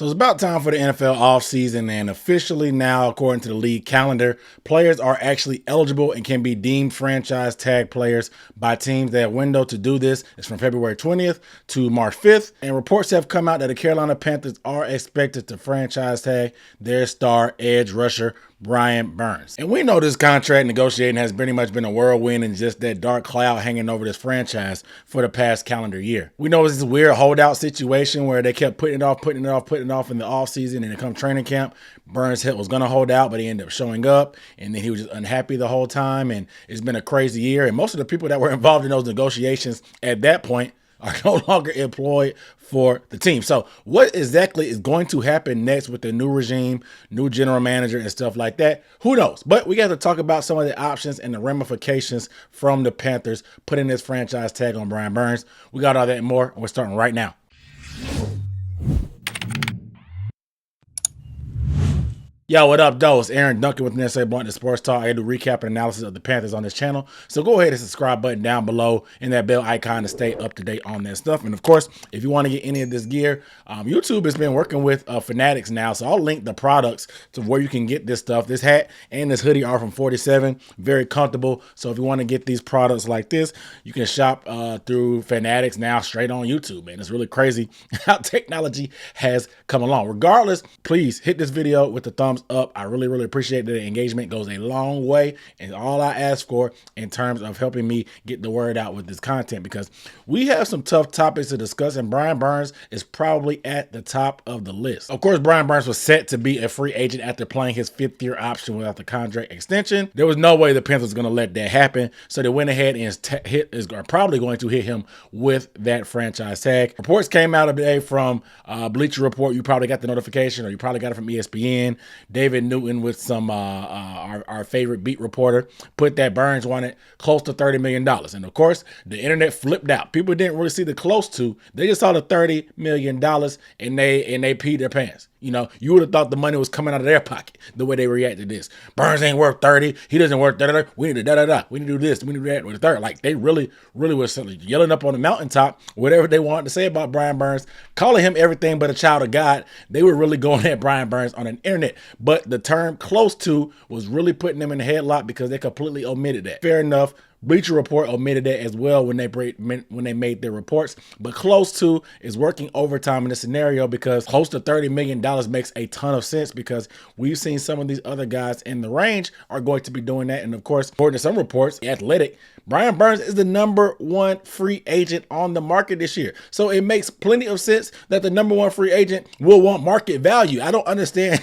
So it's about time for the NFL offseason, and officially now, according to the league calendar, players are actually eligible and can be deemed franchise tag players by teams. That window to do this is from February 20th to March 5th, and reports have come out that the Carolina Panthers are expected to franchise tag their star edge rusher Brian Burns. And we know this contract negotiating has pretty much been a whirlwind and just that dark cloud hanging over this franchise for the past calendar year. We know it's this weird holdout situation where they kept putting it off in the offseason, and it come training camp. Burns was going to hold out, but he ended up showing up, and then he was just unhappy the whole time, and it's been a crazy year. And most of the people that were involved in those negotiations at that point are no longer employed for the team. So what exactly is going to happen next with the new regime, new general manager and stuff like that? Who knows? But we got to talk about some of the options and the ramifications from the Panthers putting this franchise tag on Brian Burns. We got all that and more, and we're starting right now. Yo, what up, though? It's Aaron Duncan with Necessary Blunt Sports Talk. I do recap and analysis of the Panthers on this channel. So go ahead and subscribe button down below and that bell icon to stay up to date on that stuff. And of course, if you want to get any of this gear, YouTube has been working with Fanatics now. So I'll link the products to where you can get this stuff. This hat and this hoodie are from 47. Very comfortable. So if you want to get these products like this, you can shop through Fanatics now straight on YouTube, man. It's really crazy how technology has come along. Regardless, please hit this video with the thumbs up. I really appreciate that. The engagement goes a long way, and all I ask for in terms of helping me get the word out with this content, because we have some tough topics to discuss, and Brian Burns is probably at the top of the list. Of course, Brian Burns was set to be a free agent after playing his 5th-year option without the contract extension. There was no way the Panthers was going to let that happen, so they went ahead and is probably going to hit him with that franchise tag. Reports came out today from Bleacher Report. You probably got the notification, or you probably got it from ESPN. David Newton with some our favorite beat reporter put that Burns wanted close to $30 million. And of course, the internet flipped out. People didn't really see the close to. They just saw the $30 million and they peed their pants. You know, you would have thought the money was coming out of their pocket the way they reacted to this. Burns ain't worth 30. He doesn't worth da-da-da. We need to da-da-da. We need to do this. We need to do that with the third. Like, they really was yelling up on the mountaintop, whatever they wanted to say about Brian Burns, calling him everything but a child of God. They were really going at Brian Burns on the internet. But the term close to was really putting them in the headlock because they completely omitted that. Fair enough. Bleacher Report omitted that as well when they made their reports. But close to is working overtime in this scenario, because close to $30 million makes a ton of sense, because we've seen some of these other guys in the range are going to be doing that. And of course, according to some reports, The Athletic, Brian Burns is the #1 free agent on the market this year. So it makes plenty of sense that the #1 free agent will want market value. I don't understand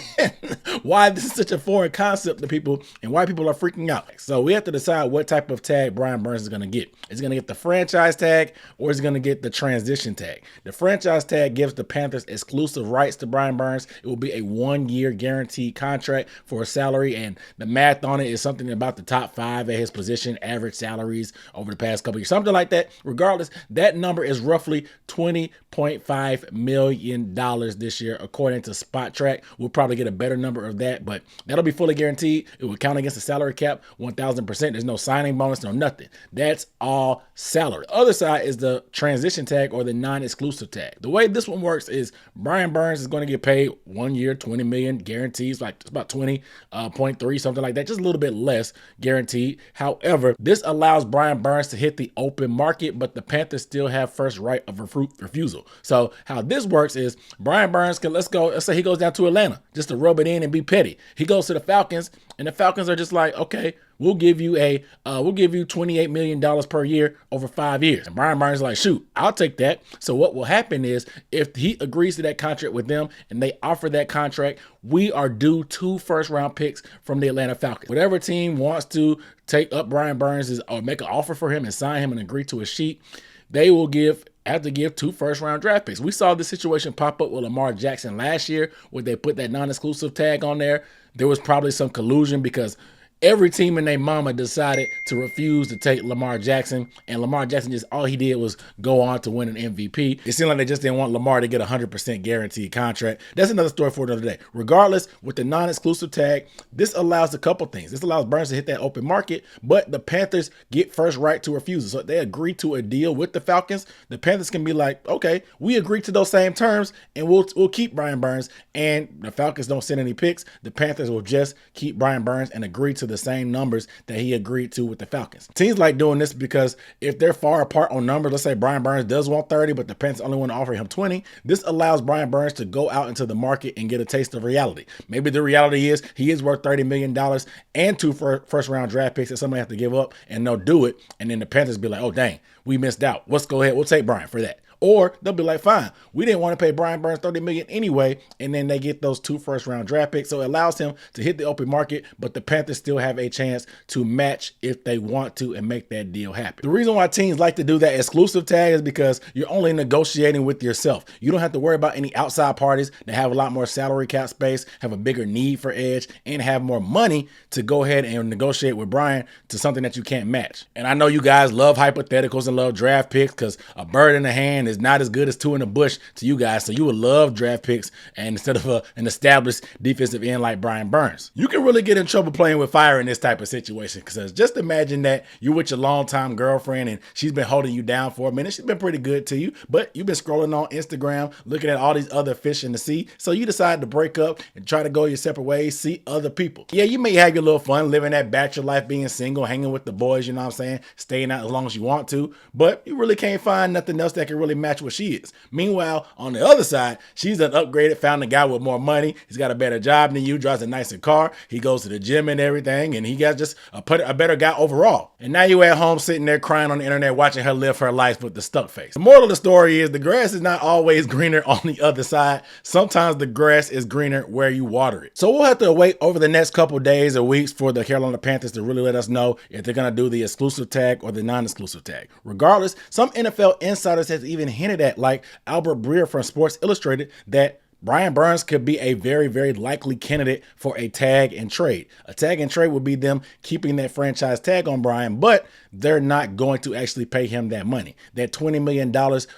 why this is such a foreign concept to people and why people are freaking out. So we have to decide what type of tag Brian Burns is going to get. Is he going to get the franchise tag, or is he going to get the transition tag? The franchise tag gives the Panthers exclusive rights to Brian Burns. It will be a 1-year guaranteed contract for a salary, and the math on it is something about the top 5 at his position, average salaries over the past couple years, something like that. Regardless, that number is roughly $20.5 million this year, according to Spot Track. We'll probably get a better number of that, but that'll be fully guaranteed. It will count against the salary cap 1,000%. There's no signing bonus, no nothing. That's all salary. The other side is the transition tag, or the non-exclusive tag. The way this one works is Brian Burns is going to get paid 1 year, $20 million guarantees, like it's about 20.3, something like that, just a little bit less guaranteed. However, this allows Brian Burns to hit the open market, but the Panthers still have first right of refusal. So how this works is Brian Burns can, let's say he goes down to Atlanta just to rub it in and be petty. He goes to the Falcons, and the Falcons are just like, okay, we'll give you $28 million per year over 5 years. And Brian Burns is like, shoot, I'll take that. So what will happen is, if he agrees to that contract with them and they offer that contract, we are due 2 first-round picks from the Atlanta Falcons. Whatever team wants to take up Brian Burns or make an offer for him and sign him and agree to a sheet, they will have to give 2 first-round draft picks. We saw this situation pop up with Lamar Jackson last year, where they put that non-exclusive tag on there. There was probably some collusion, because Every team and their mama decided to refuse to take Lamar Jackson, and Lamar Jackson just all he did was go on to win an MVP. It seemed like they just didn't want Lamar to get a 100% guaranteed contract. That's another story for another day. Regardless, with the non-exclusive tag, this allows a couple things. This allows Burns to hit that open market, but the Panthers get first right to refusal. So if they agree to a deal with the Falcons, the Panthers can be like, okay, we agree to those same terms, and we'll keep Brian Burns. And the Falcons don't send any picks. The Panthers will just keep Brian Burns and agree to the same numbers that he agreed to with the Falcons. Teams like doing this because if they're far apart on numbers, let's say Brian Burns does want 30, but the Panthers only want to offer him 20, this allows Brian Burns to go out into the market and get a taste of reality. Maybe the reality is he is worth $30 million and two first round draft picks that somebody have to give up, and they'll do it. And then the Panthers be like, oh, dang, we missed out. Let's go ahead. We'll take Brian for that. Or they'll be like, fine, we didn't want to pay Brian Burns $30 million anyway, and then they get those two first-round draft picks. So it allows him to hit the open market, but the Panthers still have a chance to match if they want to and make that deal happen. The reason why teams like to do that exclusive tag is because you're only negotiating with yourself. You don't have to worry about any outside parties that have a lot more salary cap space, have a bigger need for edge, and have more money to go ahead and negotiate with Brian to something that you can't match. And I know you guys love hypotheticals and love draft picks because a bird in the hand is not as good as two in the bush to you guys. So you would love draft picks and instead of an established defensive end like Brian Burns. You can really get in trouble playing with fire in this type of situation because just imagine that you're with your longtime girlfriend and she's been holding you down for a minute. She's been pretty good to you, but you've been scrolling on Instagram, looking at all these other fish in the sea. So you decide to break up and try to go your separate ways, see other people. Yeah, you may have your little fun living that bachelor life, being single, hanging with the boys, you know what I'm saying? Staying out as long as you want to, but you really can't find nothing else that can really match what she is. Meanwhile, on the other side, she's an upgraded, found a guy with more money. He's got a better job than you, drives a nicer car. He goes to the gym and everything, and he got just a better guy overall. And now you at home sitting there crying on the internet, watching her live her life with the stuck face. The moral of the story is the grass is not always greener on the other side. Sometimes the grass is greener where you water it. So we'll have to wait over the next couple days or weeks for the Carolina Panthers to really let us know if they're going to do the exclusive tag or the non-exclusive tag. Regardless, some NFL insiders has even hinted at, like Albert Breer from Sports Illustrated, that Brian Burns could be a very, very likely candidate for a tag and trade. A tag and trade would be them keeping that franchise tag on Brian, but they're not going to actually pay him that money. That $20 million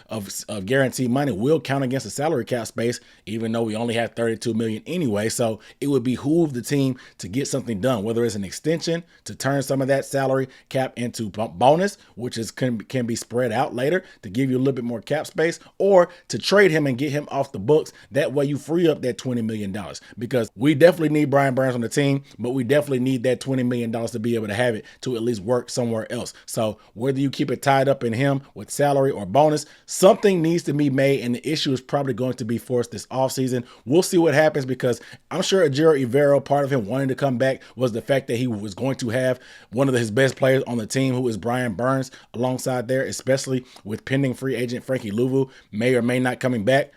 of guaranteed money will count against the salary cap space, even though we only have $32 million anyway. So it would behoove the team to get something done, whether it's an extension to turn some of that salary cap into bonus, which can be spread out later to give you a little bit more cap space, or to trade him and get him off the books. That way you free up that $20 million, because we definitely need Brian Burns on the team, but we definitely need that $20 million to be able to have it to at least work somewhere else. So whether you keep it tied up in him with salary or bonus, something needs to be made, and the issue is probably going to be forced this offseason. We'll see what happens, because I'm sure Ejiro Evero, part of him wanting to come back was the fact that he was going to have one of his best players on the team, who is Brian Burns, alongside there, especially with pending free agent Frankie Louvu may or may not coming back.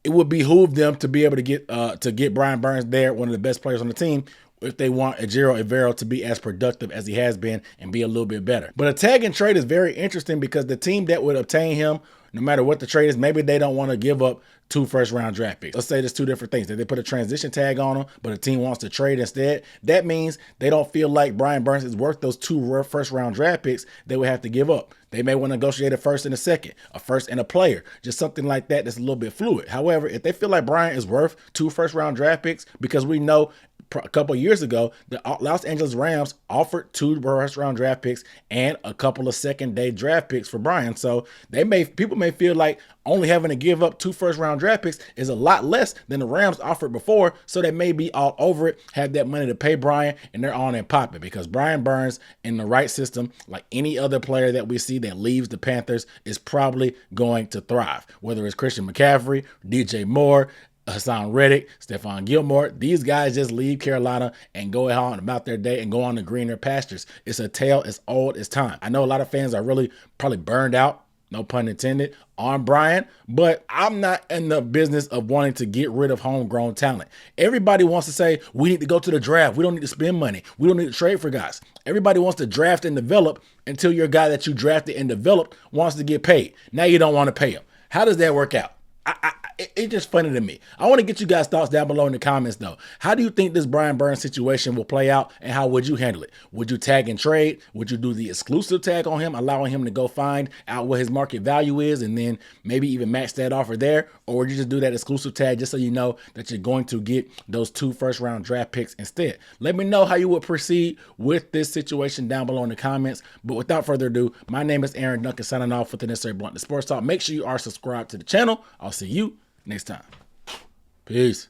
It would behoove them to be able to get Brian Burns there, one of the best players on the team, if they want Ejiro Evero to be as productive as he has been and be a little bit better. But a tag and trade is very interesting, because the team that would obtain him, no matter what the trade is, maybe they don't want to give up 2 first-round draft picks. Let's say there's 2 different things. That they put a transition tag on them, but a team wants to trade instead. That means they don't feel like Brian Burns is worth those 2 first-round draft picks they would have to give up. They may want to negotiate a first and a second, a first and a player, just something like that that's a little bit fluid. However, if they feel like Brian is worth 2 first-round draft picks, because we know a couple of years ago, the Los Angeles Rams offered 2 first-round draft picks and a couple of second-day draft picks for Brian. So people may feel like only having to give up 2 first-round draft picks is a lot less than the Rams offered before. So they may be all over it, have that money to pay Brian, and they're on and popping, because Brian Burns, in the right system, like any other player that we see that leaves the Panthers, is probably going to thrive. Whether it's Christian McCaffrey, DJ Moore, Hassan Reddick, Stephon Gilmore, these guys just leave Carolina and go on about their day and go on to greener pastures. It's a tale as old as time. I know a lot of fans are really probably burned out, no pun intended, on Brian, but I'm not in the business of wanting to get rid of homegrown talent. Everybody wants to say, we need to go to the draft. We don't need to spend money. We don't need to trade for guys. Everybody wants to draft and develop until your guy that you drafted and developed wants to get paid. Now you don't want to pay him. How does that work out? it's just funny to me. I want to get you guys' thoughts down below in the comments, though. How do you think this Brian Burns situation will play out, and how would you handle it? Would you tag and trade? Would you do the exclusive tag on him, allowing him to go find out what his market value is, and then maybe even match that offer there? Or would you just do that exclusive tag just so you know that you're going to get those 2 first-round draft picks instead? Let me know how you would proceed with this situation down below in the comments. But without further ado, my name is Aaron Duncan, signing off with the Necessary Blunt Sports Talk. Make sure you are subscribed to the channel. I'll see you next time. Peace.